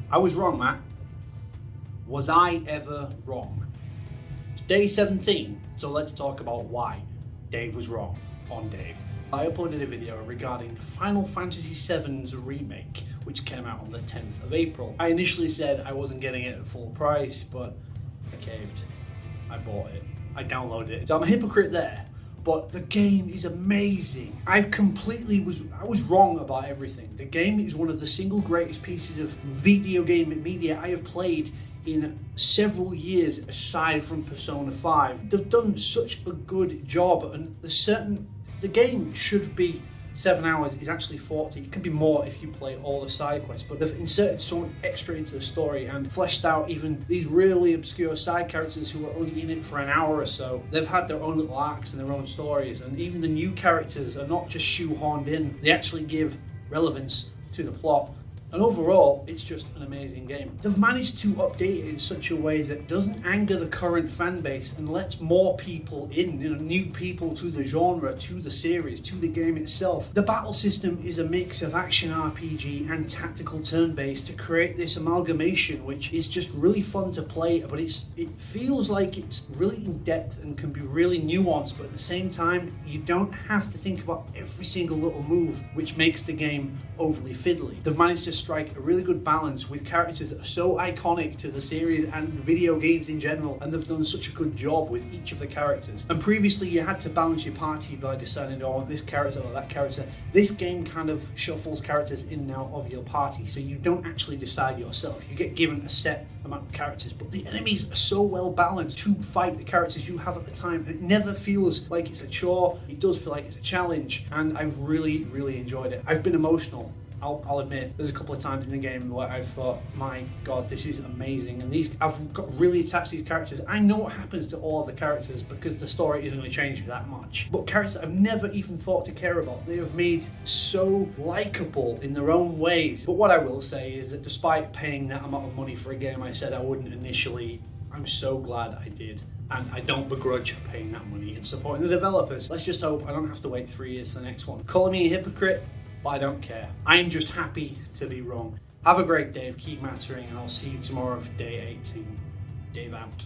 I was wrong, Matt. Was I ever wrong? It's day 17, so let's talk about why Dave was wrong on Dave. I uploaded a video regarding Final Fantasy VII's remake, which came out on the 10th of April. I initially said I wasn't getting it at full price, but I caved. I bought it. I downloaded it. So I'm a hypocrite there, but the game is amazing. I was wrong about everything. The game is one of the single greatest pieces of video game media I have played in several years, aside from Persona 5. They've done such a good job, and the game should be 7 hours, it's actually 40. It can be more if you play all the side quests, but they've inserted so much extra into the story and fleshed out even these really obscure side characters who are only in it for an hour or so. They've had their own little arcs and their own stories, and even the new characters are not just shoehorned in, they actually give relevance to the plot. And overall, it's just an amazing game. They've managed to update it in such a way that doesn't anger the current fan base and lets more people in, new people to the genre, to the series, to the game itself. The battle system is a mix of action RPG and tactical turn-based to create this amalgamation, which is just really fun to play, but it feels like it's really in-depth and can be really nuanced, but at the same time, you don't have to think about every single little move, which makes the game overly fiddly. They've managed to strike a really good balance with characters that are so iconic to the series and video games in general, and they've done such a good job with each of the characters. And previously you had to balance your party by deciding, oh, this character or that character. This game kind of shuffles characters in and out of your party, so you don't actually decide yourself. You get given a set amount of characters, but the enemies are so well balanced to fight the characters you have at the time, and it never feels like it's a chore. It does feel like it's a challenge, and I've really enjoyed it. I've been emotional, I'll admit. There's a couple of times in the game where I've thought, my god, this is amazing, and I've got really attached to these characters. I know what happens to all of the characters because the story isn't going to change that much, but characters that I've never even thought to care about, they have made so likable in their own ways. But what I will say is that despite paying that amount of money for a game I said I wouldn't initially, I'm so glad I did. And I don't begrudge paying that money and supporting the developers. Let's just hope I don't have to wait 3 years for the next one. Calling me a hypocrite? But I don't care. I'm just happy to be wrong. Have a great day, keep mattering, and I'll see you tomorrow for day 18. Dave out.